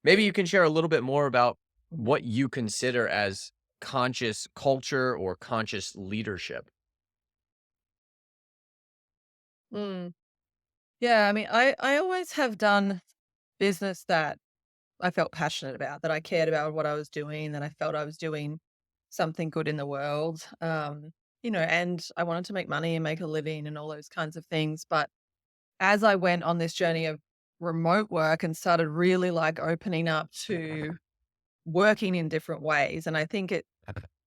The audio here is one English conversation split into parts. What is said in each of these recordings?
Maybe you can share a little bit more about what you consider as conscious culture or conscious leadership. Mm. Yeah, I mean, I always have done business that I felt passionate about, that I cared about what I was doing, that I felt I was doing something good in the world. And I wanted to make money and make a living and all those kinds of things. But as I went on this journey of remote work and started really like opening up to working in different ways, and I think it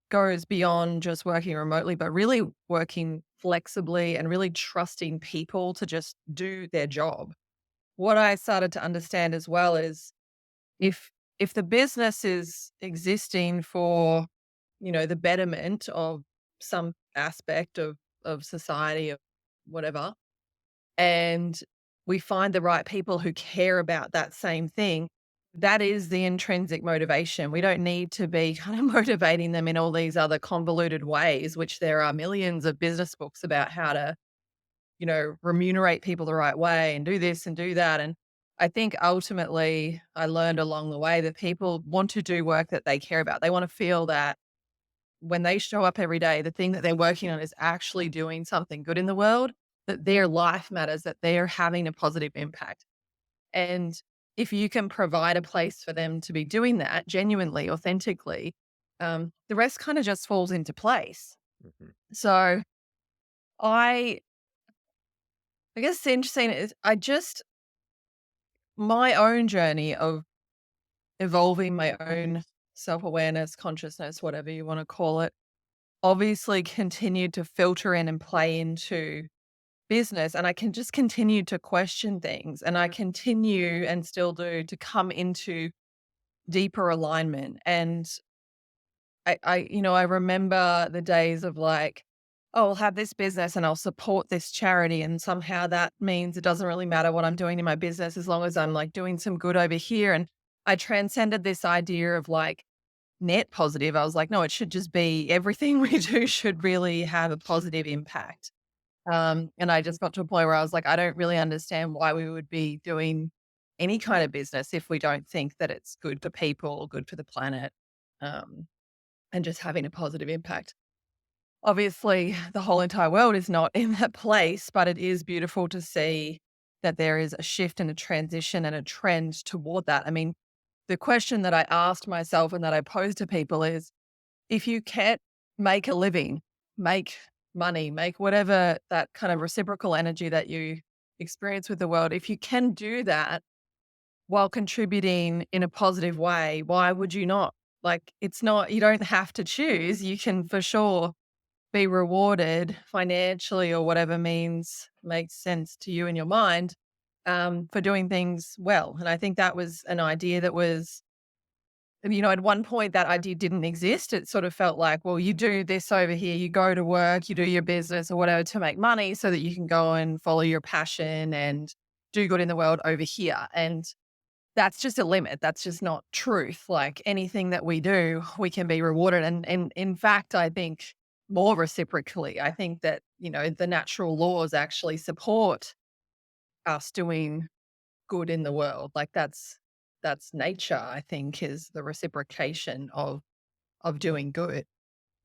goes beyond just working remotely, but really working flexibly and really trusting people to just do their job. What I started to understand as well is if if the business is existing for, the betterment of some aspect of society, of whatever, and we find the right people who care about that same thing, that is the intrinsic motivation. We don't need to be kind of motivating them in all these other convoluted ways, which there are millions of business books about how to, remunerate people the right way and do this and do that. And I think ultimately I learned along the way that people want to do work that they care about. They want to feel that when they show up every day, the thing that they're working on is actually doing something good in the world, that their life matters, that they're having a positive impact. And if you can provide a place for them to be doing that genuinely, authentically, the rest kind of just falls into place. Mhm. So I, I guess the interesting is my own journey of evolving my own self awareness, consciousness, whatever you want to call it, obviously continued to filter in and play into business. And I can just continue to question things. And I continue and still do to come into deeper alignment. And I remember the days of like, oh, I'll have this business and I'll support this charity. And somehow that means it doesn't really matter what I'm doing in my business as long as I'm like doing some good over here. And I transcended this idea of like net positive. I was like, no, it should just be everything we do should really have a positive impact. And I just got to a point where I was like, I don't really understand why we would be doing any kind of business if we don't think that it's good for people, good for the planet, um, and just having a positive impact. Obviously, the whole entire world is not in that place, but it is beautiful to see that there is a shift and a transition and a trend toward that. I mean, the question that I asked myself and that I pose to people is if you can't make a living, make money, make whatever that kind of reciprocal energy that you experience with the world, if you can do that while contributing in a positive way, why would you not? Like, it's not, you don't have to choose. You can for sure be rewarded financially or whatever means makes sense to you in your mind for doing things well. And I think that was an idea that was, at one point that idea didn't exist. It sort of felt like, well, you do this over here, you go to work, you do your business or whatever to make money so that you can go and follow your passion and do good in the world over here. And that's just a limit. That's just not truth. Like anything that we do, we can be rewarded. And in fact, I think more reciprocally, I think that, the natural laws actually support us doing good in the world. Like that's nature, I think, is the reciprocation of doing good.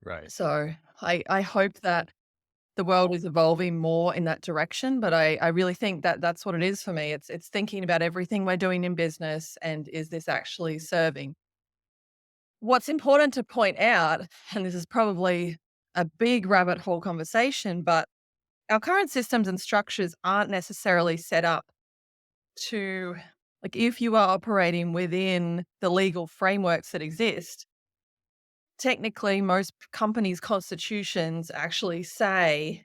Right. So I hope that the world is evolving more in that direction, but I really think that that's what it is for me. It's thinking about everything we're doing in business and is this actually serving? What's important to point out, and this is probably a big rabbit hole conversation, but our current systems and structures aren't necessarily set up to, like, if you are operating within the legal frameworks that exist, technically most companies' constitutions actually say,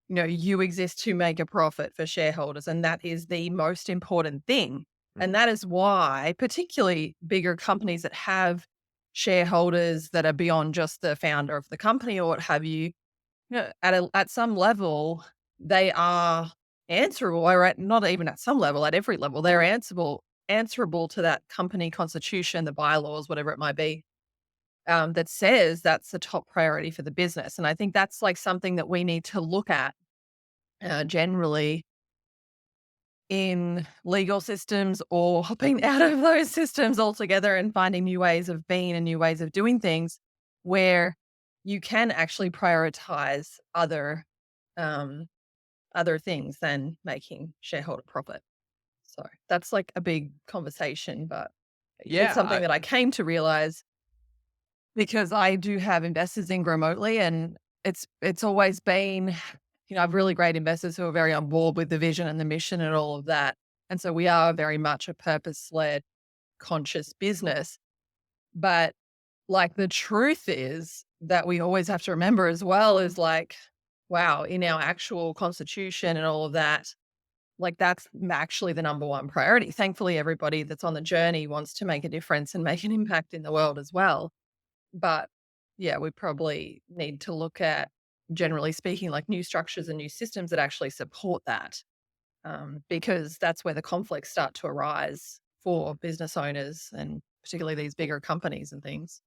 you exist to make a profit for shareholders, and that is the most important thing. And Mhm. that is why, particularly bigger companies that have shareholders that are beyond just the founder of the company or what have you, at some level, they are answerable, or not even at some level, at every level, they're answerable to that company constitution, the bylaws, whatever it might be, that says that's the top priority for the business. And I think that's like something that we need to look at generally in legal systems or hopping out of those systems altogether and finding new ways of being and new ways of doing things where you can actually prioritize um, other things than making shareholder profit. So that's like a big conversation, but it's Yeah, something that I came to realize because I do have investors in remotely, and it's always been, I have really great investors who are very on board with the vision and the mission and all of that. And so we are very much a purpose-led, conscious business. But like the truth is that we always have to remember as well is like, wow, in our actual constitution and all of that, like that's actually the number one priority. Thankfully, everybody that's on the journey wants to make a difference and make an impact in the world as well. But yeah, we probably need to look at, generally speaking, like new structures and new systems that actually support that, because that's where the conflicts start to arise for business owners and particularly these bigger companies and things.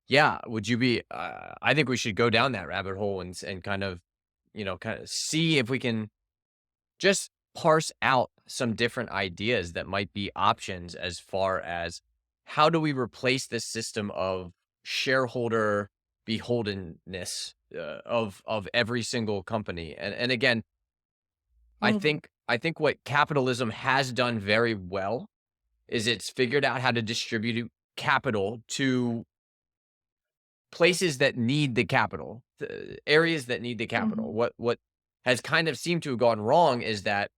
yeah. Would you be? I think we should go down that rabbit hole and and kind of, kind of see if we can just parse out some different ideas that might be options as far as how do we replace this system of shareholder beholdenness of every single company. And again, Mhm, I think what capitalism has done very well is it's figured out how to distribute capital to places that need the capital, the areas that need the capital. mhm, What has kind of seemed to have gone wrong is that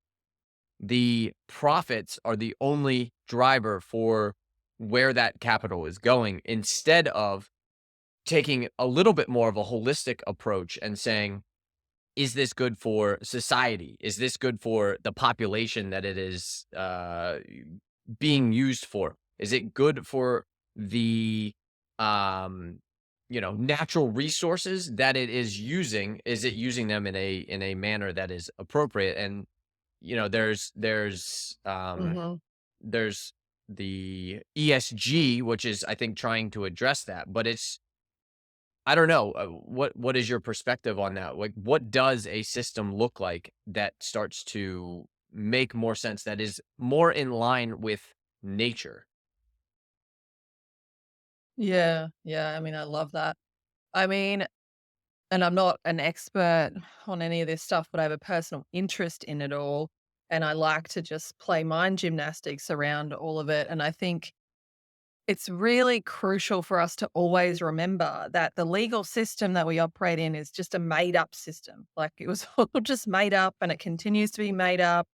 the profits are the only driver for where that capital is going, instead of taking a little bit more of a holistic approach and saying, is this good for society? Is this good for the population that it is being used for? Is it good for the um, natural resources that it is using? Is it using them in a manner that is appropriate? And mhm. there's the ESG, which is, I think, trying to address that, but it's I don't know. What is your perspective on that? Like, what does a system look like that starts to make more sense? That is more in line with nature. Yeah, yeah. I mean, I love that. I mean, and I'm not an expert on any of this stuff, but I have a personal interest in it all. And I like to just play mind gymnastics around all of it. And I think it's really crucial for us to always remember that the legal system that we operate in is just a made up system. Like it was all just made up and it continues to be made up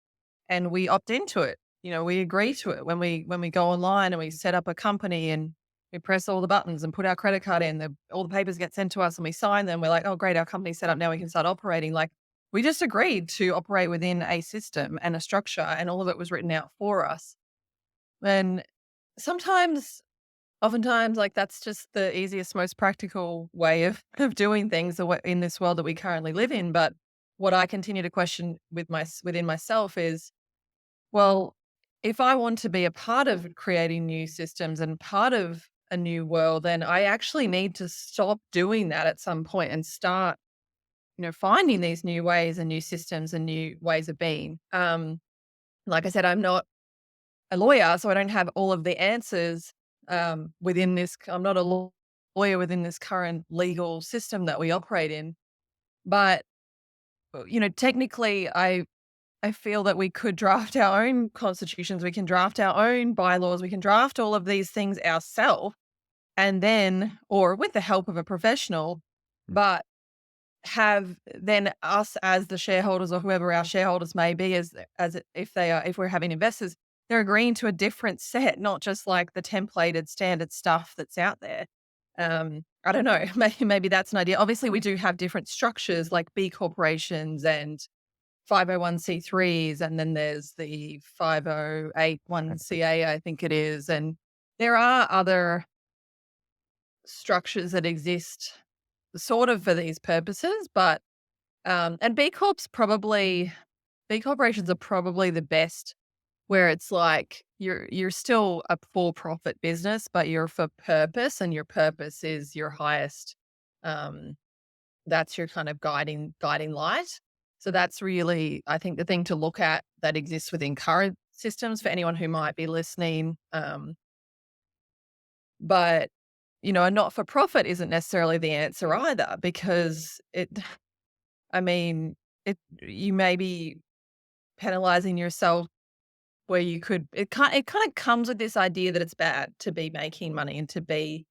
and we opt into it. We agree to it when we go online and we set up a company and we press all the buttons and put our credit card in, all the papers get sent to us and we sign them. We're like, oh great, our company's set up now we can start operating. Like we just agreed to operate within a system and a structure and all of it was written out for us. And sometimes oftentimes, like, that's just the easiest, most practical way of doing things in this world that we currently live in, but what I continue to question within myself is, well, if I want to be a part of creating new systems and part of a new world, then I actually need to stop doing that at some point and start, finding these new ways and new systems and new ways of being. Like I said, I'm not a lawyer, so I don't have all of the answers, within this I'm not a lawyer within this current legal system that we operate in, but, technically, I feel that we could draft our own constitutions, we can draft our own bylaws, we can draft all of these things ourselves, and then or with the help of a professional, but have then us as the shareholders or whoever our shareholders may be if we're having investors, they're agreeing to a different set, not just like the templated standard stuff that's out there. I don't know, maybe that's an idea. Obviously, we do have different structures like B corporations and 501(c)(3)s, and then there's the 5081(ca), I think it is, and there are other structures that exist sort of for these purposes, but and B corporations are probably the best where it's like you're still a for profit business, but you're for purpose and your purpose is your highest um that's your kind of guiding light. So that's really, I think, the thing to look at that exists within current systems for anyone who might be listening. But, a not for profit isn't necessarily the answer either because I mean, you may be penalizing yourself where you could, it kind of comes with this idea that it's bad to be making money and to be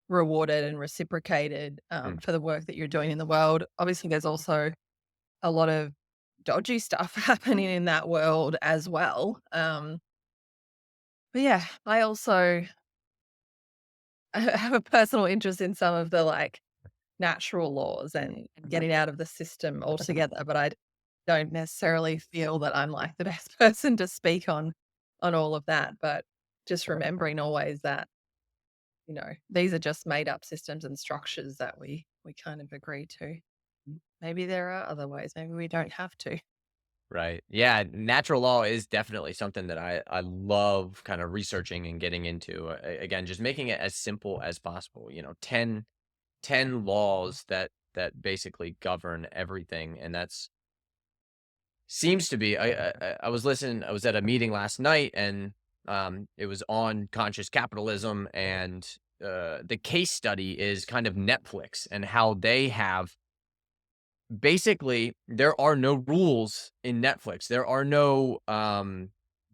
rewarded and reciprocated Mm, for the work that you're doing in the world. Obviously, there's also a lot of dodgy stuff happening in that world as well. But yeah, I also have a personal interest in some of the like natural laws and getting out of the system altogether. But I don't necessarily feel that I'm like the best person to speak on all of that. But just remembering always that these are just made up systems and structures that we kind of agree to. Maybe there are other ways. Maybe we don't have to. right. Yeah, natural law is definitely something that I love kind of researching and getting into. Again, just making it as simple as possible. 10 laws that basically govern everything, and that's seems to be. I was listening. I was at a meeting last night, and it was on conscious capitalism, and the case study is kind of Netflix and how they have basically there are no rules in Netflix.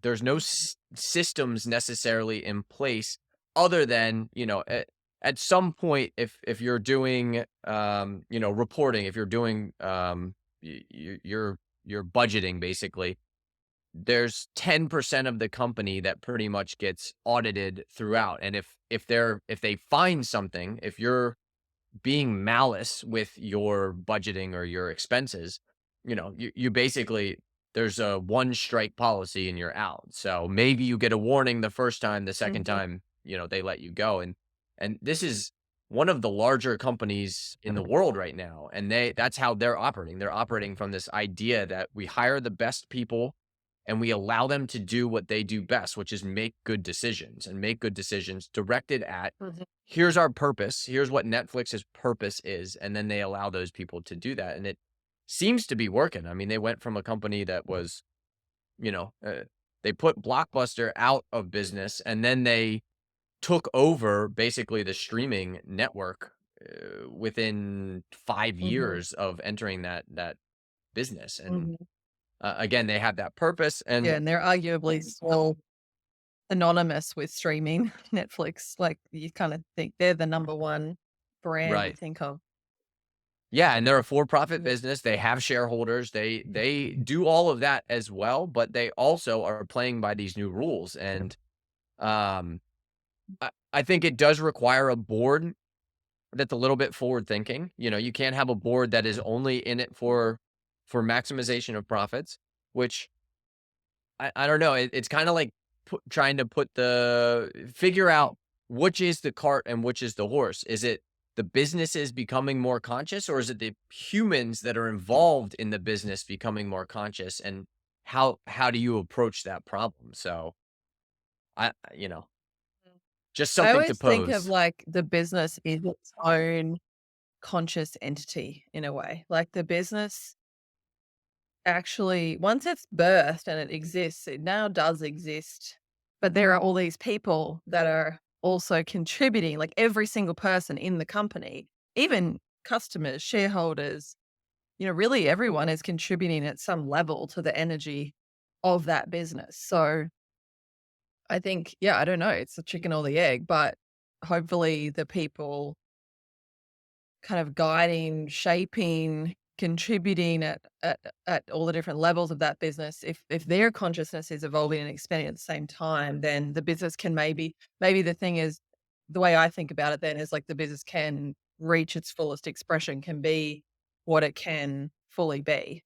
There's no systems necessarily in place other than, at some point if you're doing reporting, if you're doing you're budgeting basically, there's 10% of the company that pretty much gets audited throughout. And if they find something, if you're being malice with your budgeting or your expenses, you basically there's a one strike policy and you're out. So maybe you get a warning the first time, the second Mhm, time, they let you go. And this is one of the larger companies in the world right now. And that's how they're operating. They're operating from this idea that we hire the best people and we allow them to do what they do best, which is make good decisions and make good decisions directed at mhm, here's our purpose. Here's what Netflix's purpose is. And then they allow those people to do that. And it seems to be working. I mean, they went from a company that was, you know, uh, they put Blockbuster out of business and then they took over basically the streaming network within 5 mhm, years of entering that business. And mhm. again, they have that purpose. Yeah, And and they're arguably still synonymous with streaming. Netflix, like, you kinda think they're the number 1 brand you right. think of. Yeah, and they're a for-profit Mhm, business, they have shareholders, they do all of that as well, but they also are playing by these new rules, and, um, I think it does require a board that's a little bit forward thinking. You can't have a board that is only in it for maximization of profits, which I don't know, it's kinda like trying to figure out which is the cart and which is the horse. Is it the businesses becoming more conscious, or is it the humans that are involved in the business becoming more conscious, and how do you approach that problem? So, mhm. just I something to always think of, pose. like, the business is its own conscious entity in a way. Like, the business actually, once it's birthed and it exists, it now does exist, but there are all these people that are also contributing, like every single person in the company, even customers, shareholders, really everyone is contributing at some level to the energy of that business. So I think, yeah, I don't know, it's the chicken or the egg, but hopefully the people kind of guiding, shaping, contributing at all the different levels of that business, if their consciousness is evolving and expanding at the same time, then the business can maybe the thing is, the way I think about it then is like the business can reach its fullest expression, can be what it can fully be.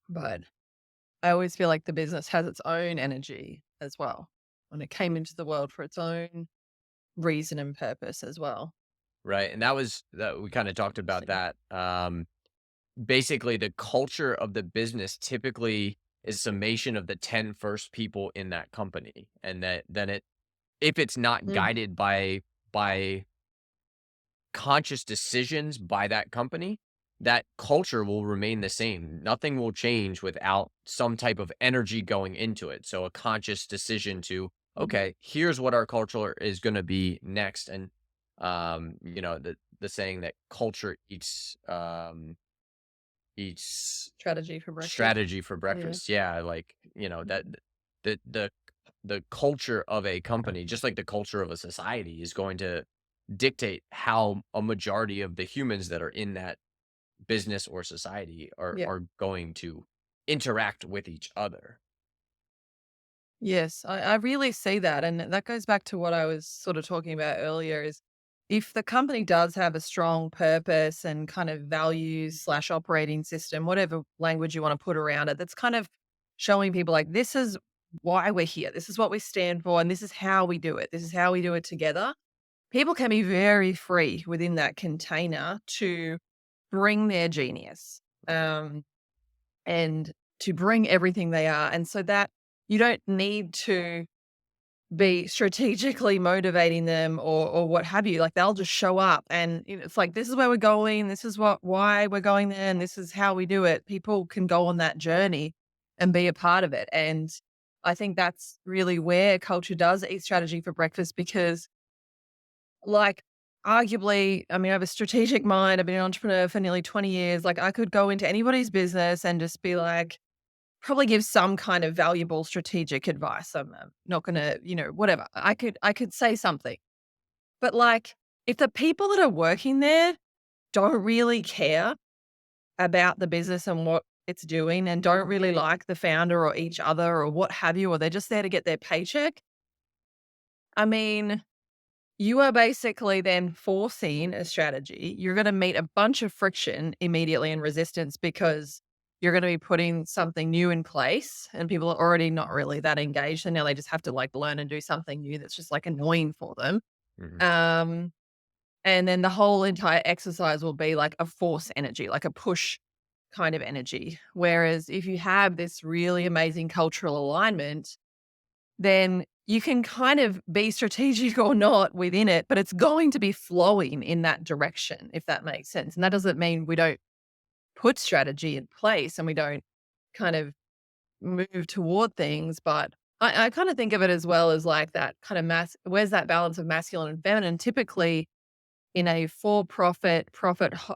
But I always feel like the business has its own energy as well. When it came into the world for its own reason and purpose as well. Right, and that we kinda talked about Interesting. that. Basically, the culture of the business typically is summation of the 10 first people in that company, and that then if it's not Mhm, guided by conscious decisions by that company, that culture will remain the same. Nothing will change without some type of energy going into it. So a conscious decision to, okay, here's what our culture is going to be next. And, the saying that culture eats Strategy for breakfast. strategy for Yeah. breakfast. Yeah. Like, that the the culture of a company, just like the culture of a society, is going to dictate how a majority of the humans that are in that business or society Yeah. are going to interact with each other. Yes, I really see that. And that goes back to what I was sort of talking about earlier is if the company does have a strong purpose and kind of values slash operating system, whatever language you want to put around it, that's kind of showing people like this is why we're here. This is what we stand for. And this is how we do it. This is how we do it together. People can be very free within that container to bring their genius. And to bring everything they are. And so that you don't need to be strategically motivating them or what have you. Like they'll just show up and it's like, this is where we're going. This is why we're going there. And this is how we do it. People can go on that journey and be a part of it. And I think that's really where culture does eat strategy for breakfast because like arguably, I mean, I have a strategic mind. I've been an entrepreneur for nearly 20 years. Like I could go into anybody's business and just be like, probably give some kind of valuable strategic advice. I'm not gonna, whatever. I could say something. But, like, if the people that are working there don't really care about the business and what it's doing and don't really like the founder or each other or what have you, or they're just there to get their paycheck, I mean, you are basically then forcing a strategy. You're gonna meet a bunch of friction immediately and resistance because you're gonna be putting something new in place and people are already not really that engaged, and now they just have to, like, learn and do something new that's just, like, annoying for them. Mhm. Um, and then the whole entire exercise will be like a force energy, like a push kind of energy. Whereas if you have this really amazing cultural alignment, then you can kind of be strategic or not within it, but it's going to be flowing in that direction, if that makes sense. And that doesn't mean we don't put strategy in place and we don't kind of move toward things. But I kind of think of it as well as like that kind of where's that balance of masculine and feminine? Typically, in a for profit,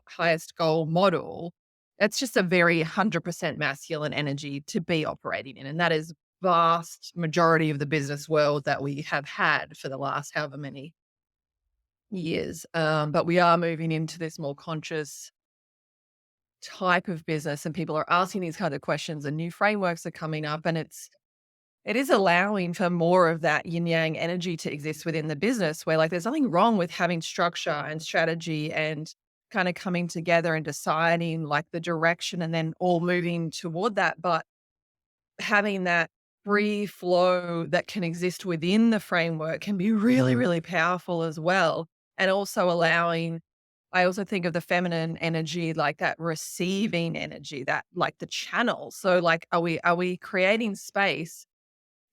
highest goal model, it's just a very 100% masculine energy to be operating in. And that is vast majority of the business world that we have had for the last however many years. But we are moving into this more conscious type of business and people are asking these kind of questions and new frameworks are coming up and it is allowing for more of that yin yang energy to exist within the business where like there's nothing wrong with having structure and strategy and kind of coming together and deciding like the direction and then all moving toward that. But having that free flow that can exist within the framework can be really, really powerful as well. And also allowing, I also think of the feminine energy, like that receiving energy, that like the channel. So like, are we creating space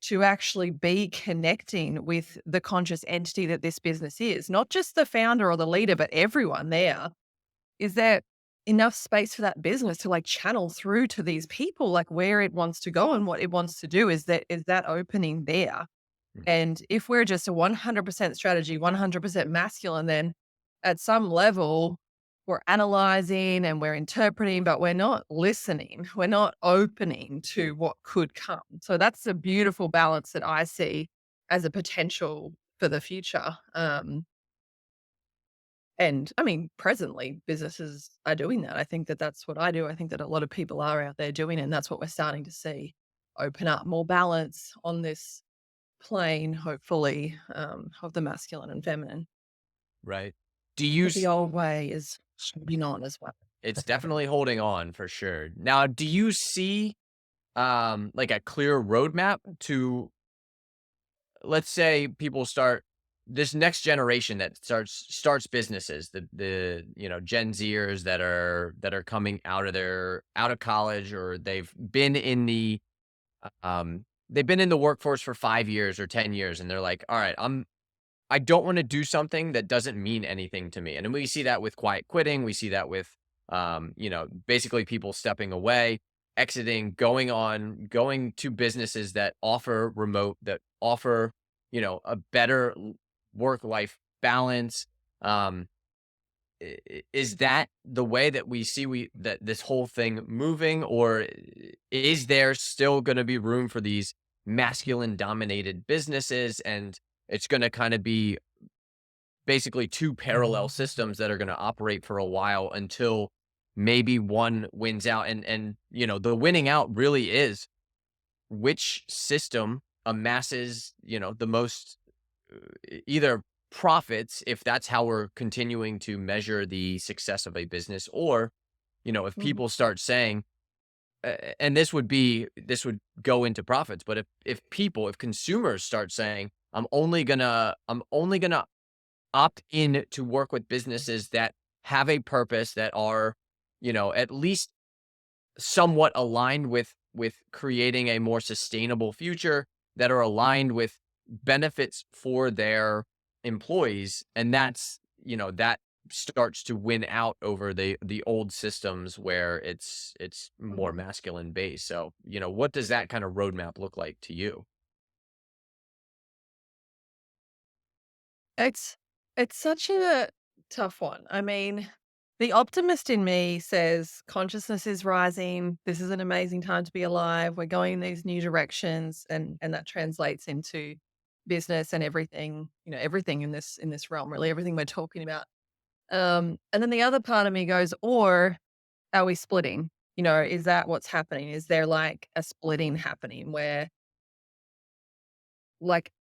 to actually be connecting with the conscious entity that this business is, not just the founder or the leader, but everyone there. Is there enough space for that business to like channel through to these people, like where it wants to go and what it wants to do? Is that opening there? Mhm. And if we're just a 100% strategy, 100% masculine, then at some level, we're analyzing and we're interpreting, but we're not listening. We're not opening to what could come. So that's a beautiful balance that I see as a potential for the future. And I mean, presently, businesses are doing that. I think that that's what I do. I think that a lot of people are out there doing it. And that's what we're starting to see open up more balance on this plane, hopefully, of the masculine and feminine. Right. Do you But the old way is moving on as well. It's definitely holding on for sure. Now, do you see, like a clear roadmap to, let's say people start this next generation that starts businesses, the Gen Zers that are coming out of college, or they've been in the workforce for 5 years or 10 years, and they're like, all right, I don't want to do something that doesn't mean anything to me. And we see that with quiet quitting. We see that with Basically people stepping away, exiting, going to businesses that offer remote, that offer, a better work-life balance. Um, is that the way that we see that this whole thing moving, or is there still going to be room for these masculine dominated businesses, and it's going to kind of be basically two parallel systems that are going to operate for a while until maybe one wins out, and the winning out really is which system amasses the most, either profits, if that's how we're continuing to measure the success of a business, or if Mhm, people start saying, and this would go into profits, but if consumers start saying, I'm only gonna opt in to work with businesses that have a purpose, that are at least somewhat aligned with creating a more sustainable future, that are aligned with benefits for their employees, and that starts to win out over the old systems where it's more mhm. masculine based. So, what does that kind of roadmap look like to you? It's it's such a tough one. I mean, the optimist in me says consciousness is rising. This is an amazing time to be alive. We're going in these new directions, and that translates into business and everything, everything in this realm, really everything we're talking about. And then the other part of me goes, or are we splitting? Is that what's happening? Is there like a splitting happening where like,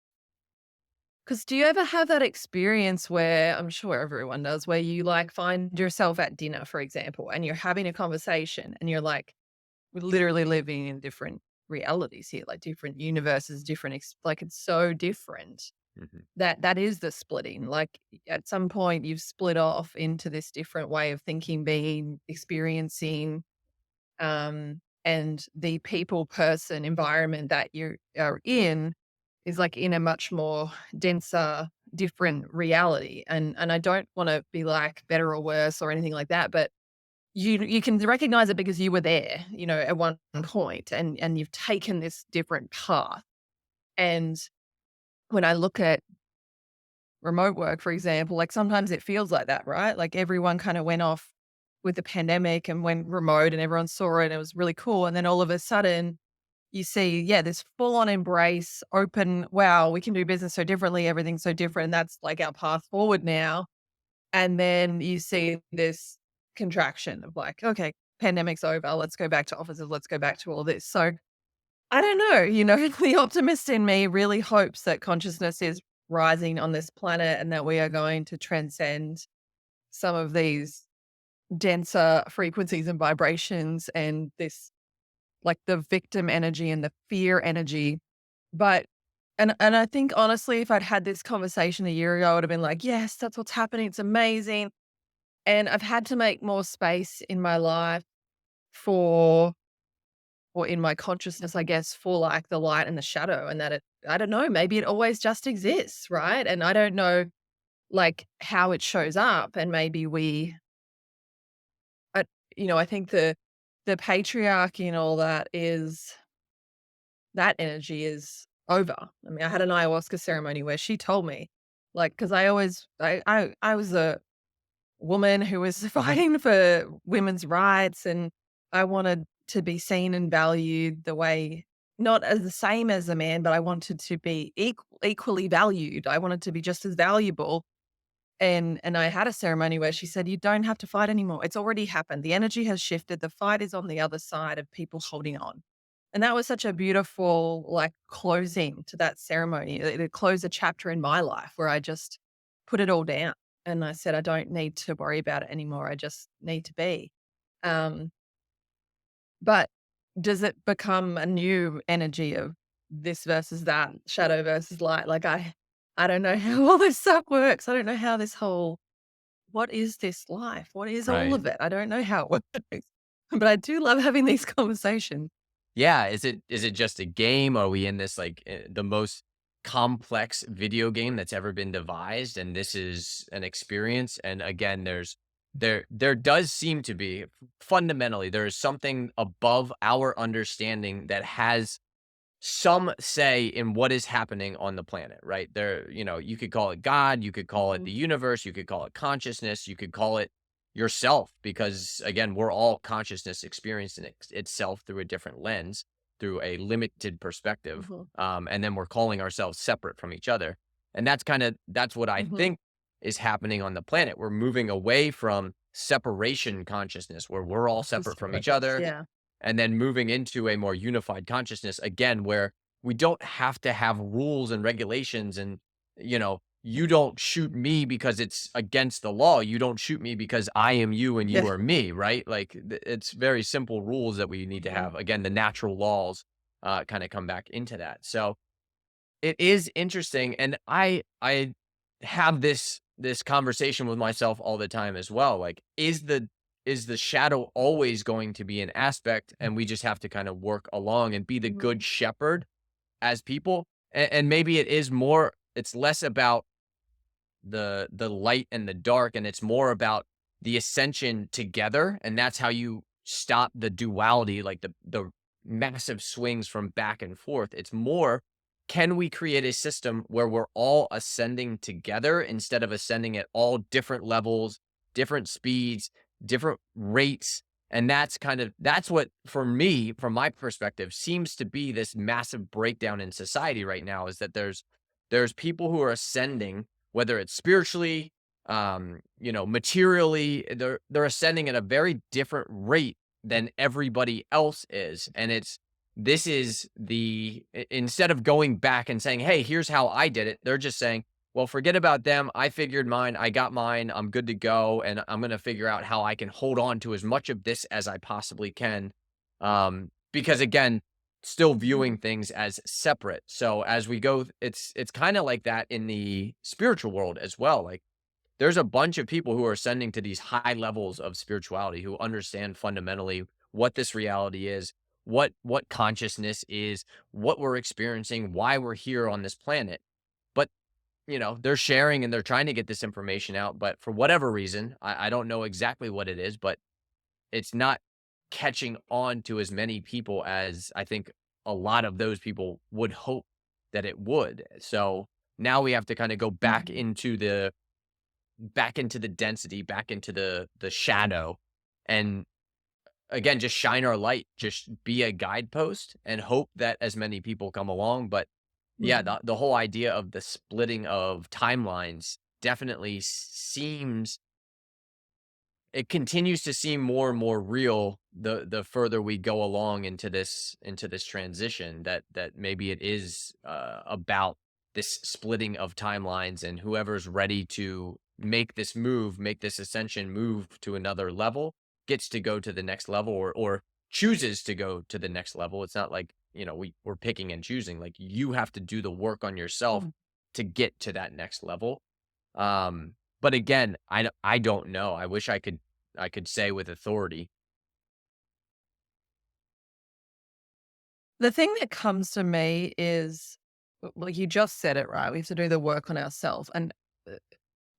because do you ever have that experience where I'm sure everyone does, where you like find yourself at dinner, for example, and you're having a conversation and you're like, we're literally living in different realities here, like different universes, like it's so different Mhm. that that is the splitting. Like at some point you've split off into this different way of thinking, being, experiencing, and the people, person, environment that you are in is like in a much more denser, different reality. And I don't want to be like better or worse or anything like that, but you can recognize it because you were there, at one point, and you've taken this different path. And when I look at remote work, for example, like sometimes it feels like that, right? Like everyone kind of went off with the pandemic and went remote and everyone saw it and it was really cool. And then all of a sudden you see, yeah, this full on embrace, open, wow, we can do business so differently, everything's so different. And that's like our path forward now. And then you see this contraction of like, okay, pandemic's over, let's go back to offices, let's go back to all this. So I don't know, the optimist in me really hopes that consciousness is rising on this planet and that we are going to transcend some of these denser frequencies and vibrations and this like the victim energy and the fear energy. But and I think honestly, if I'd had this conversation a year ago, I would have been like, yes, that's what's happening. It's amazing. And I've had to make more space in my life for or in my consciousness, I guess, for like the light and the shadow, and that I don't know, maybe it always just exists, right? And I don't know like how it shows up. And maybe I, I think the patriarchy and all that is that energy is over. I mean, I had an ayahuasca ceremony where she told me, like, because I was a woman who was fighting for women's rights, and I wanted to be seen and valued the way, not as the same as a man, but I wanted to be equally valued. I wanted to be just as valuable. And I had a ceremony where she said, "You don't have to fight anymore. It's already happened. The energy has shifted. The fight is on the other side of people holding on." And that was such a beautiful, like, closing to that ceremony. It closed a chapter in my life where I just put it all down, and I said, "I don't need to worry about it anymore. I just need to be." Um, but does it become a new energy of this versus that, shadow versus light? Like, I don't know how all this stuff works. I don't know how this whole what is this life? What is all Right. of it? I don't know how it works, but I do love having these conversations. Yeah, is it just a game? Are we in this, like, the most complex video game that's ever been devised, and this is an experience? And again, there's there does seem to be fundamentally there is something above our understanding that has some say in what is happening on the planet, right? There, you could call it God, you could call it Mhm. the universe, you could call it consciousness, you could call it yourself, because again, we're all consciousness experiencing itself through a different lens, through a limited perspective. Mhm. And then we're calling ourselves separate from each other. And that's what I Mhm. think is happening on the planet. We're moving away from separation consciousness where we're all separate Just from each focus, other, yeah. and then moving into a more unified consciousness again where we don't have to have rules and regulations, and you don't shoot me because it's against the law, you don't shoot me because I am you and you Yeah. are me, right? Like it's very simple rules that we need to Mhm. have. Again, the natural laws kind of come back into that. So it is interesting, and I have this conversation with myself all the time as well. Like, is the shadow always going to be an aspect, and we just have to kind of work along and be the Mhm. good shepherd as people? And maybe it's less about the light and the dark, and it's more about the ascension together, and that's how you stop the duality, like the massive swings from back and forth. It's more, can we create a system where we're all ascending together instead of ascending at all different levels, different speeds, different rates? And that's what, for me, from my perspective, seems to be this massive breakdown in society right now, is that there's people who are ascending, whether it's spiritually, materially, they're ascending at a very different rate than everybody else is. And this is instead of going back and saying, "Hey, here's how I did it," they're just saying, "Well, forget about them. I figured mine. I got mine. I'm good to go, and I'm gonna figure out how I can hold on to as much of this as I possibly can." Because again, still Mhm. viewing things as separate. So as we go, it's kind of like that in the spiritual world as well. Like there's a bunch of people who are ascending to these high levels of spirituality who understand fundamentally what this reality is, what consciousness is, what we're experiencing, why we're here on this planet. But they're sharing and they're trying to get this information out. But for whatever reason, I don't know exactly what it is, but it's not catching on to as many people as I think a lot of those people would hope that it would. So now we have to kind of go Mhm. back into the density, back into the shadow, and again just shine our light, just be a guidepost and hope that as many people come along. But yeah, Mhm. the whole idea of the splitting of timelines definitely seems it continues to seem more and more real the further we go along into this transition, that maybe it is about this splitting of timelines, and whoever's ready to make this ascension move to another level gets to go to the next level, or chooses to go to the next level. It's not like we're picking and choosing. Like you have to do the work on yourself Mhm. to get to that next level. But again, I don't know. I wish I could say with authority. The thing that comes to me is, like you just said it, right? We have to do the work on ourselves. And uh,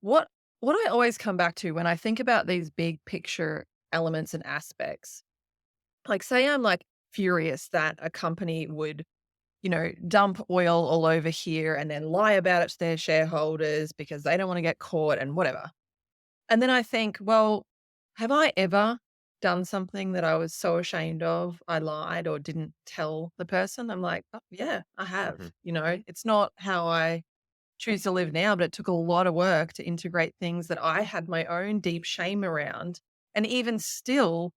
what what I always come back to when I think about these big picture elements and aspects, like say I'm like furious that a company would, dump oil all over here and then lie about it to their shareholders because they don't want to get caught and whatever. And then I think, well, have I ever done something that I was so ashamed of, I lied or didn't tell the person? I'm like, "Oh, yeah, I have." Mhm. It's not how I choose to live now, but it took a lot of work to integrate things that I had my own deep shame around. And even still,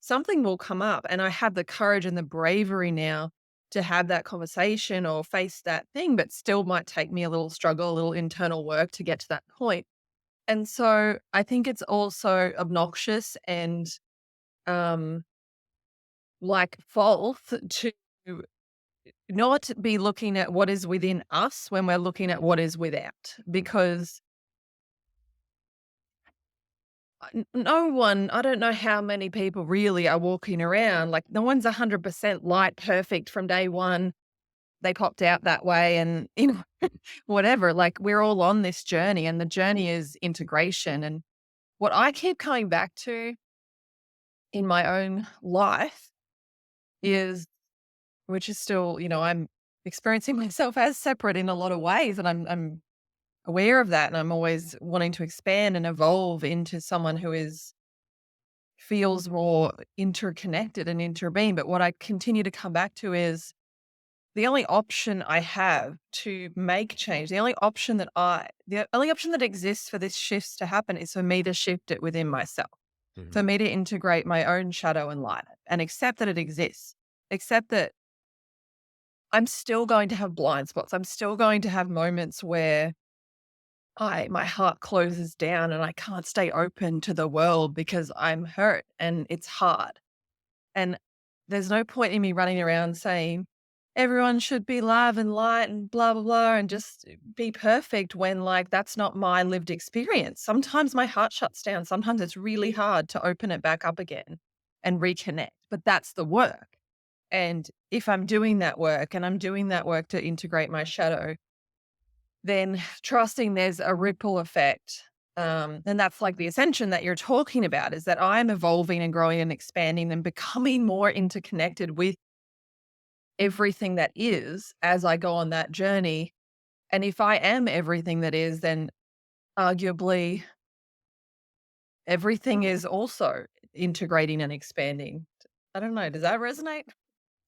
something will come up, and I have the courage and the bravery now to have that conversation or face that thing, but still might take me a little struggle, a little internal work to get to that point. And so I think it's also obnoxious and, um, like false to not be looking at what is within us when we're looking at what is without. Because no one, I don't know how many people really are walking around like no one's 100% light perfect from day one. They popped out that way and, whatever. Like we're all on this journey and the journey is integration. And what I keep coming back to in my own life is, which is still, I'm experiencing myself as separate in a lot of ways, and I'm aware of that, and I'm always wanting to expand and evolve into someone who is feels more interconnected and interbeing. But what I continue to come back to is the only option I have to make change, the only option that exists for this shifts to happen is for me to shift it within myself, Mhm. for me to integrate my own shadow and light and accept that it exists, accept that I'm still going to have blind spots. I'm still going to have moments where my heart closes down and I can't stay open to the world because I'm hurt and it's hard. And there's no point in me running around saying everyone should be love and light and blah blah blah and just be perfect when like that's not my lived experience. Sometimes my heart shuts down. Sometimes it's really hard to open it back up again and reconnect. But that's the work. And if I'm doing that work and I'm doing that work to integrate my shadow, then trusting there's a ripple effect. And that's like the ascension that you're talking about is that I'm evolving and growing and expanding and becoming more interconnected with everything that is as I go on that journey. And if I am everything that is, then arguably everything is also integrating and expanding. I don't know. Does that resonate?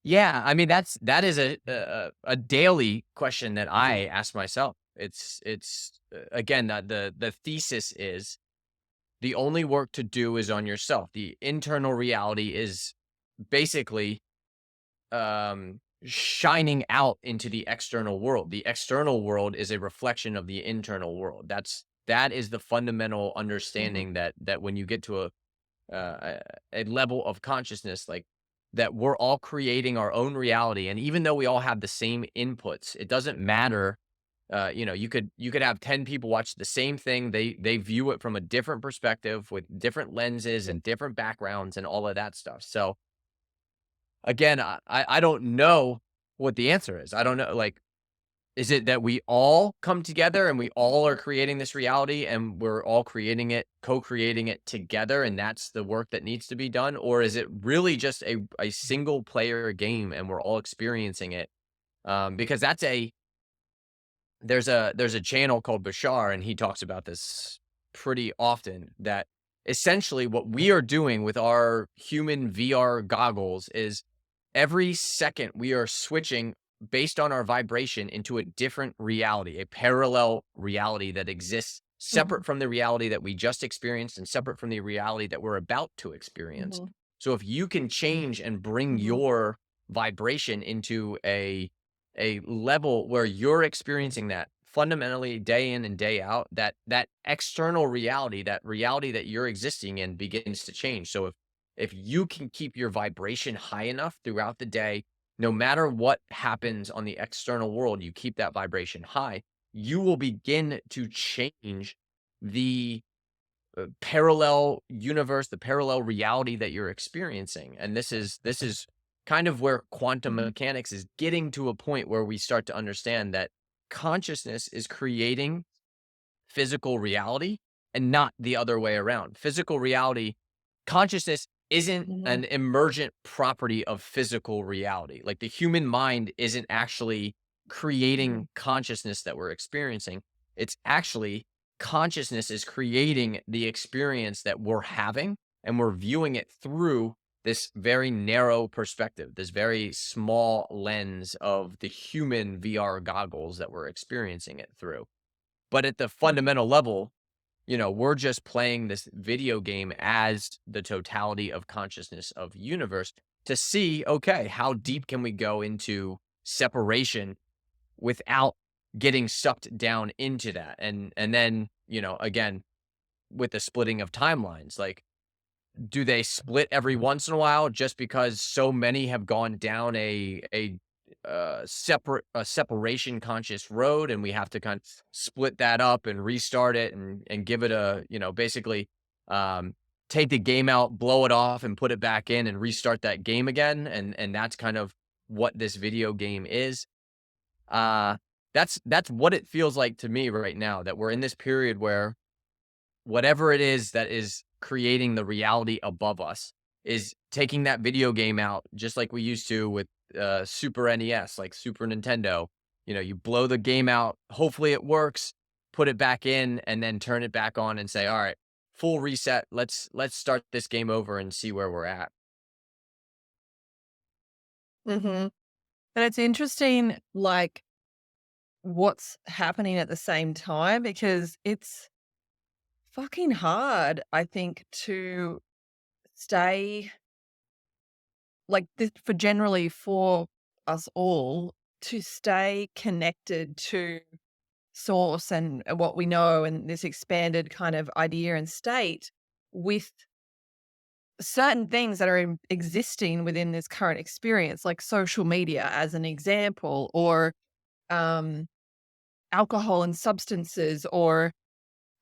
Yeah, I mean, that is a daily question that I ask myself. Again, the thesis is the only work to do is on yourself. The internal reality is basically shining out into the external world. The external world is a reflection of the internal world. That is the fundamental Mhm. understanding that when you get to a level of consciousness like that, we're all creating our own reality, and even though we all have the same inputs, it doesn't matter. You could have 10 people watch the same thing. They view it from a different perspective with different lenses and different backgrounds and all of that stuff. So again, I don't know what the answer is. I don't know, like, is it that we all come together and we all are creating this reality and we're all creating it, co-creating it together, and that's the work that needs to be done? Or is it really just a single player game and we're all experiencing it? Because there's a channel called Bashar, and he talks about this pretty often, that essentially what we are doing with our human VR goggles is every second we are switching based on our vibration into a different reality, a parallel reality that exists Mhm. separate from the reality that we just experienced and separate from the reality that we're about to experience. Mhm. So if you can change and bring Mhm. your vibration into a level where you're experiencing that fundamentally day in and day out, that external reality, that reality that you're existing in begins to change. So if you can keep your vibration high enough throughout the day, no matter what happens on the external world, you keep that vibration high, you will begin to change the parallel universe, the parallel reality that you're experiencing. And this is kind of where quantum Mhm. mechanics is getting to a point where we start to understand that consciousness is creating physical reality and not the other way around. Physical reality, consciousness isn't Mhm. an emergent property of physical reality. Like the human mind isn't actually Mhm. creating consciousness that we're experiencing. It's actually consciousness is creating the experience that we're having, and we're viewing it through this very narrow perspective, this very small lens of the human VR goggles that we're experiencing it through. But at the fundamental level, we're just playing this video game as the totality of consciousness of universe to see, okay, how deep can we go into separation without getting sucked down into that? And then, again, with the splitting of timelines, like, do they split every once in a while just because so many have gone down a separation conscious road, and we have to kind of split that up and restart it and give it basically um take the game out, blow it off, and put it back in and restart that game again, and that's kind of what this video game is. uh that's what it feels like to me right now, that we're in this period where whatever it is that is creating the reality above us is taking that video game out just like we used to with Super NES, like Super Nintendo. You blow the game out, hopefully it works, put it back in, and then turn it back on and say, all right, full reset. Let's start this game over and see where we're at. Mhm. And it's interesting, like, what's happening at the same time because it's fucking hard, I think, to stay like this for generally for us all to stay connected to source and what we know and this expanded kind of idea and state with certain things that are existing within this current experience, like social media as an example, or um, alcohol and substances, or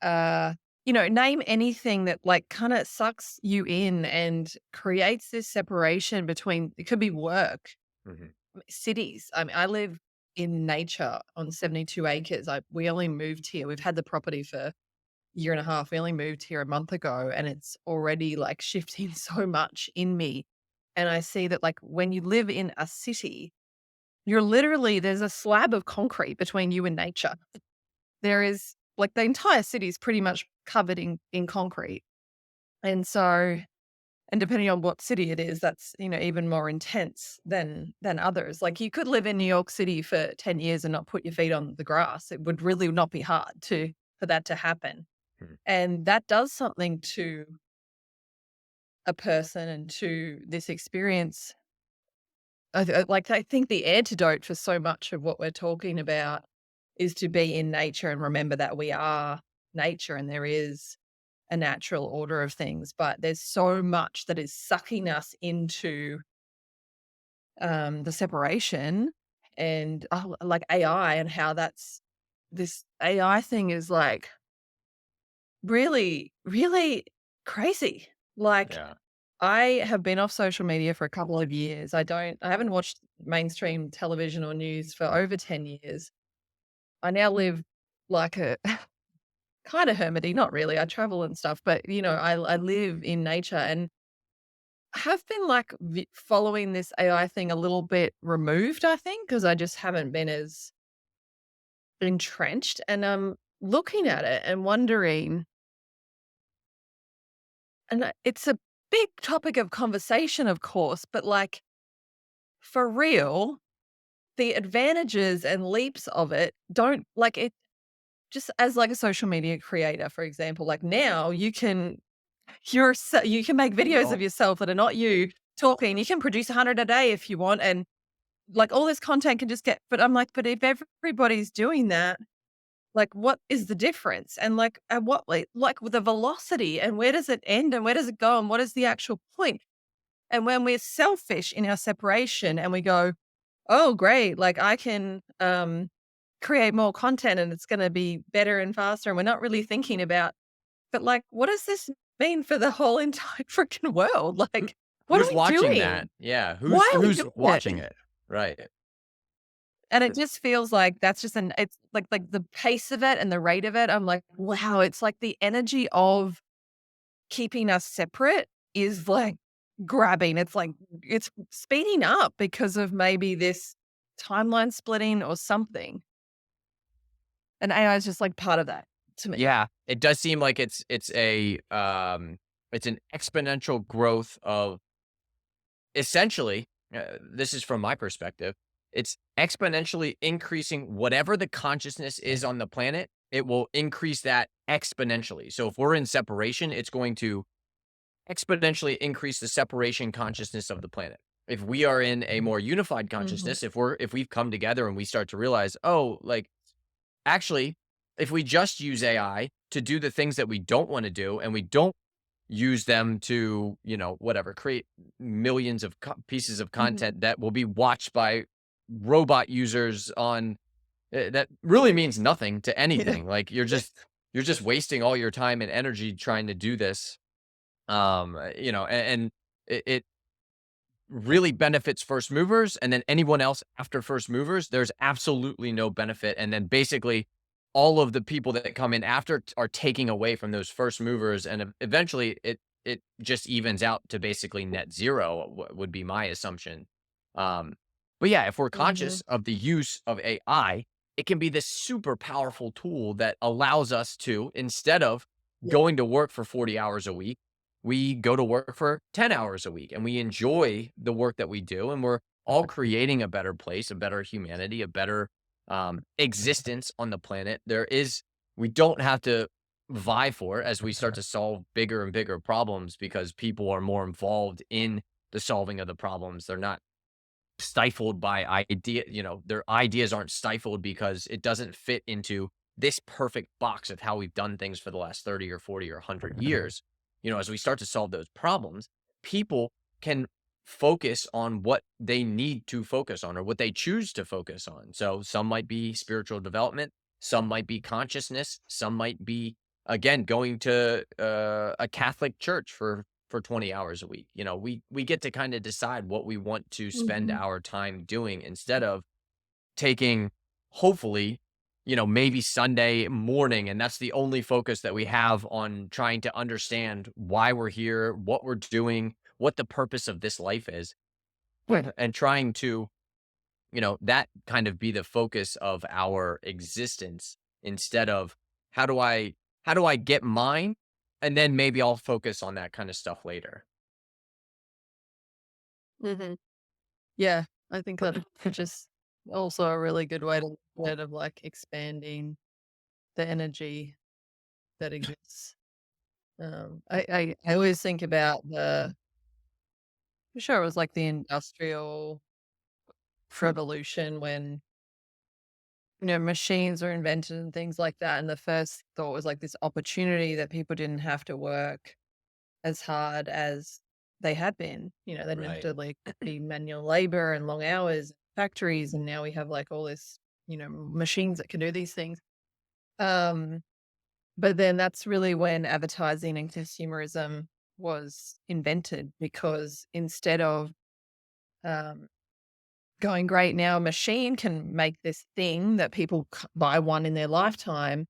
name anything that like kind of sucks you in and creates this separation between it could be work, Mhm. cities. I mean, I live in nature on 72 acres. We only moved here. We've had the property for year and a half. We only moved here a month ago and it's already like shifting so much in me. And I see that like when you live in a city, there's a slab of concrete between you and nature. There is like the entire city is pretty much covered in concrete. And so, and depending on what city it is, that's, even more intense than others. Like you could live in New York City for 10 years and not put your feet on the grass. It would really not be hard to for that to happen. Mhm. And that does something to a person and to this experience. I think the antidote for so much of what we're talking about is to be in nature and remember that we are nature and there is a natural order of things. But there's so much that is sucking us into the separation and like AI and how this AI thing is like really, really crazy. Like Yeah. I have been off social media for a couple of years. I haven't watched mainstream television or news for over 10 years. I now live like a kind of hermity, not really. I travel and stuff, but I live in nature and have been like following this AI thing a little bit removed, I think, because I just haven't been as entrenched. And I'm looking at it and wondering, and it's a big topic of conversation, of course, but like for real, the advantages and leaps of it don't like it just as like a social media creator, for example, like now you can make videos Oh, of yourself that are not you talking. You can produce 100 a day if you want, and like all this content can just get. But I'm like, but if everybody's doing that, like, what is the difference? And like, at what like with the velocity, and where does it end, and where does it go, and what is the actual point? And when we're selfish in our separation, and we go, oh, great. Like I can create more content and it's going to be better and faster. And we're not really thinking about, but like, what does this mean for the whole entire freaking world? who Like, what are who's we watching that? doing? Yeah, Why are we who's doing it? watching it? Right. And it just feels like that's just it's like the pace of it and the rate of it. I'm like, wow, it's like the energy of keeping us separate is like grabbing. It's like it's speeding up because of maybe this timeline splitting or something. And AI is just like part of that to me. Yeah, it does seem like it's an exponential growth of essentially, this is from my perspective, it's exponentially increasing whatever the consciousness is on the planet, it will increase that exponentially. So if we're in separation, it's going to exponentially increase the separation consciousness of the planet. If we are in a more unified Mhm. consciousness, if we've come together and we start to realize, oh, like actually, if we just use AI to do the things that we don't want to do and we don't use them to, whatever, create millions of pieces of Mhm. content that will be watched by robot users on that really means nothing to Yeah. anything. Like you're just wasting all your time and energy trying to do this. And it really benefits first movers and then anyone else after first movers, there's absolutely no benefit. And then basically all of the people that come in after are taking away from those first movers, and eventually it just evens out to basically net zero would be my assumption. Um, but yeah, if we're conscious Mhm. of the use of AI, it can be this super powerful tool that allows us to, instead of Yeah. going to work for 40 hours a week, we go to work for 10 hours a week and we enjoy the work that we do. And we're all creating a better place, a better humanity, a better existence on the planet. We don't have to vie for it as we start to solve bigger and bigger problems because people are more involved in the solving of the problems. They're not stifled by their ideas aren't stifled because it doesn't fit into this perfect box of how we've done things for the last 30 or 40 or 100 years. As we start to solve those problems, people can focus on what they need to focus on or what they choose to focus on. So some might be spiritual development, some might be consciousness, some might be again going to a Catholic church for 20 hours a week. We get to kind of decide what we want to spend Mhm. our time doing instead of taking, hopefully, maybe Sunday morning. And that's the only focus that we have on trying to understand why we're here, what we're doing, what the purpose of this life is, and trying to, that kind of be the focus of our existence instead of how do I, how do I get mine? And then maybe I'll focus on that kind of stuff later. Mhm. Yeah, I think that it's just also a really good way to look at of, like, expanding the energy that exists. I always think about I'm sure it was like the industrial revolution when, machines were invented and things like that, and the first thought was, like, this opportunity that people didn't have to work as hard as they had been. They didn't have Right. to, like, be manual labor and long hours, factories, and now we have, like, all this, machines that can do these things. Um, but then that's really when advertising and consumerism was invented because instead of, um, going, "Great, now a machine can make this thing that people buy one in their lifetime."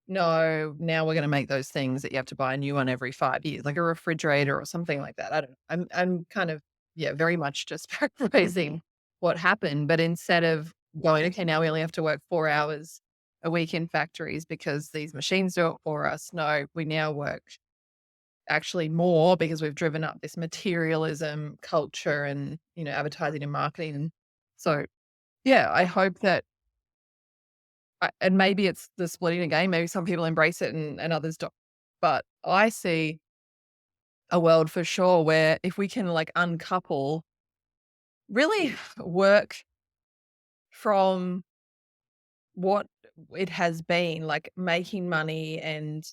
No, now we're gonna make those things that you have to buy a new one every 5 years, like a refrigerator or something like that. I don't know. I'm kind of, yeah, very much just paraphrasing what happened, but instead of going, "Okay, now we only have to work 4 hours a week in factories because these machines do it for us." No, we now work actually more because we've driven up this materialism culture and, advertising and marketing. And so, yeah, I hope that and maybe it's the splitting again, maybe some people embrace it and others don't. But I see a world for sure where if we can, like, uncouple, really work from what it has been, like making money and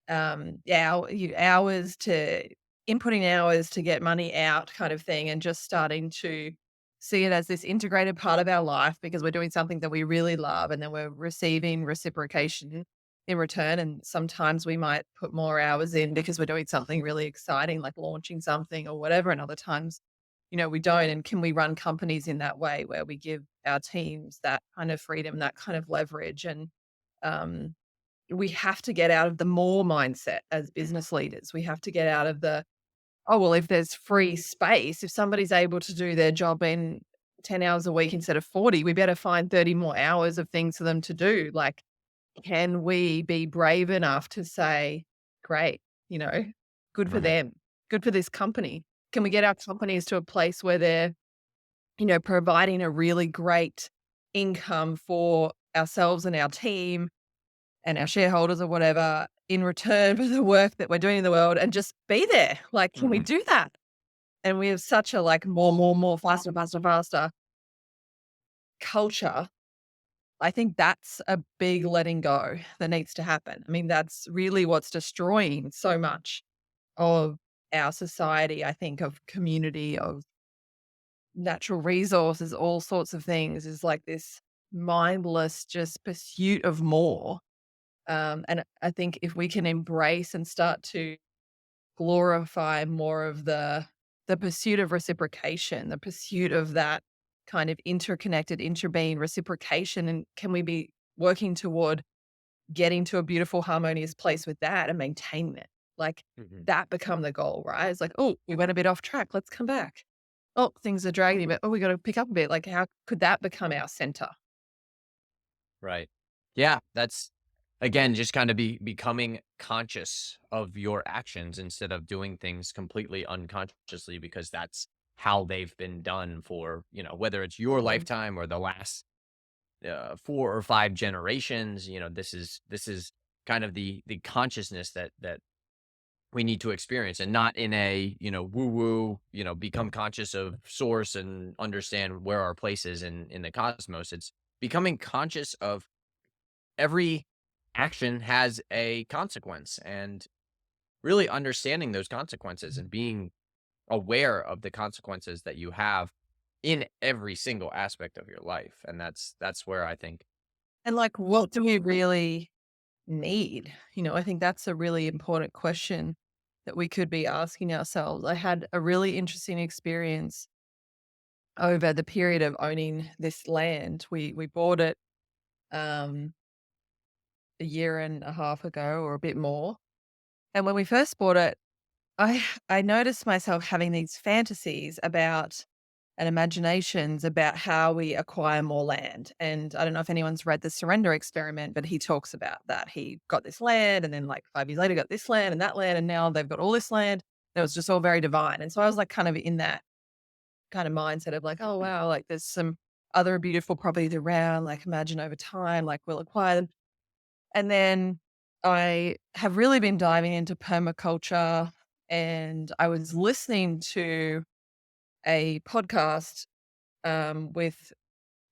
hours to inputting hours to get money out kind of thing, and just starting to see it as this integrated part of our life because we're doing something that we really love and then we're receiving reciprocation in return. And sometimes we might put more hours in because we're doing something really exciting, like launching something or whatever. And other times, we don't. And can we run companies in that way where we give our teams that kind of freedom, that kind of leverage? And um, we have to get out of the more mindset as business leaders. We have to get out of the, "Oh, well, if there's free space, if somebody's able to do their job in 10 hours a week instead of 40, we better find 30 more hours of things for them to do." Like, can we be brave enough to say, "Great, you know, good for them, good for this company." Can we get our companies to a place where they're, providing a really great income for ourselves and our team and our shareholders or whatever in return for the work that we're doing in the world, and just be there? Like, can we do that? And we have such a, like, more, faster, faster, faster culture. I think that's a big letting go that needs to happen. I mean, that's really what's destroying so much of our society, I think, of community, of natural resources, all sorts of things, is like this mindless just pursuit of more. And I think if we can embrace and start to glorify more of the pursuit of reciprocation, the pursuit of that kind of interconnected, interbeing reciprocation, and can we be working toward getting to a beautiful, harmonious place with that and maintaining it. Like, Mhm. that become the goal, right? It's like, "Oh, we went a bit off track. Let's come back. Oh, things are dragging, but, oh, we gotta pick up a bit." Like, how could that become our center? Right. Yeah, that's again just kind of becoming conscious of your actions instead of doing things completely unconsciously because that's how they've been done for, whether it's your Totally. lifetime or the last 4 or 5 generations. This is kind of the consciousness that we need to experience, and not in a woo woo, become conscious of source and understand where our place is in the cosmos. It's becoming conscious of every action has a consequence, and really understanding those consequences and being aware of the consequences that you have in every single aspect of your life. And that's where I think. And, like, what do we really need? I think that's a really important question that we could be asking ourselves. I had a really interesting experience over the period of owning this land. We bought it um a year and a half ago or a bit more. And when we first bought it, I noticed myself having these fantasies about and imaginations about how we acquire more land. And I don't know if anyone's read the Surrender Experiment, but he talks about that. He got this land and then like 5 years later got this land and that land and now they've got all this land. And it was just all very divine. And so I was like kind of in that kind of mindset of like, oh wow, like there's some other beautiful properties around, like imagine over time, like we'll acquire them. And then I have really been diving into permaculture, and I was listening to a podcast, with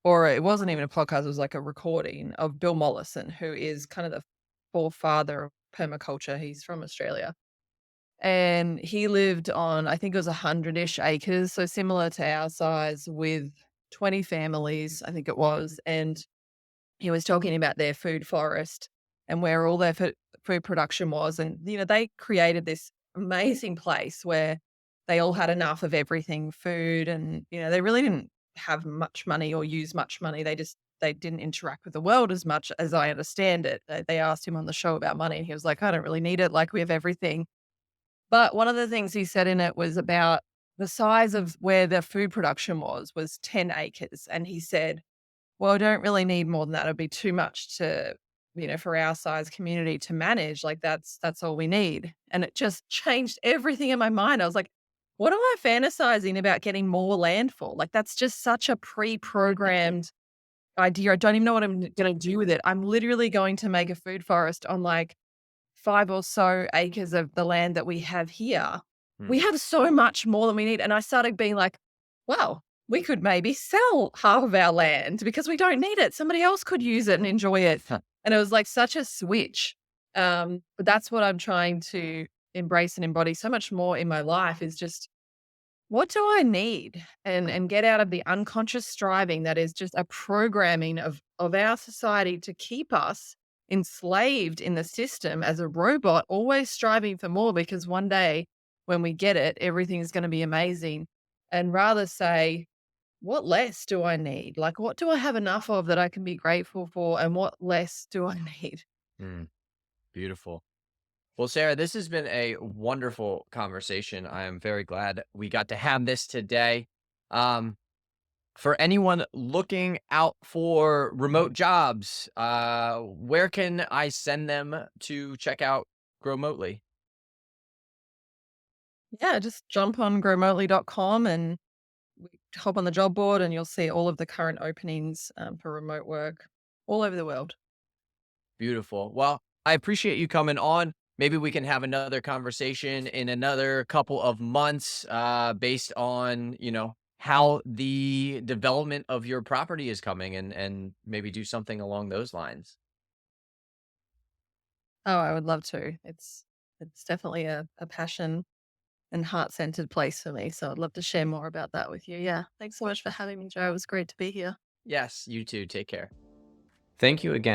or it wasn't even a podcast, it was like a recording of Bill Mollison, who is kind of the forefather of permaculture. He's from Australia, and he lived on, I think it was 100-ish acres, so similar to our size with 20 families, I think it was, and he was talking about their food forest and where all their food production was, and, they created this amazing place where they all had enough of everything, food, and, they really didn't have much money or use much money. They didn't interact with the world as much as I understand it. They asked him on the show about money, and he was like, "I don't really need it, like, we have everything." But one of the things he said in it was about the size of where the food production was 10 acres, and he said, well, I don't really need more than that. It'd be too much to, for our size community to manage. Like that's all we need. And it just changed everything in my mind. I was like, what am I fantasizing about getting more land for? Like that's just such a pre-programmed idea. I don't even know what I'm going to do with it. I'm literally going to make a food forest on like 5 or so acres of the land that we have here. Hmm. We have so much more than we need, and I started being like, "Well, we could maybe sell half of our land because we don't need it. Somebody else could use it and enjoy it." And it was like such a switch. But that's what I'm trying to embrace and embody so much more in my life is just what do I need? And get out of the unconscious striving that is just a programming of our society to keep us enslaved in the system as a robot, always striving for more because one day when we get it, everything is going to be amazing. And rather say, what less do I need? Like, what do I have enough of that I can be grateful for? And what less do I need? Hmm. Beautiful. Well, Sarah, this has been a wonderful conversation. I am very glad we got to have this today. Um, for anyone looking out for remote jobs, where can I send them to check out Grow Remotely? Yeah, just jump on growmotely.com and hop on the job board and you'll see all of the current openings for remote work all over the world. Beautiful. Well, I appreciate you coming on. Maybe we can have another conversation in another couple of months, based on, how the development of your property is coming, and maybe do something along those lines. Oh, I would love to. It's definitely a passion and heart-centered place for me. So I'd love to share more about that with you. Yeah. Thanks so much for having me, Joe. It was great to be here. Yes, you too. Take care. Thank you again.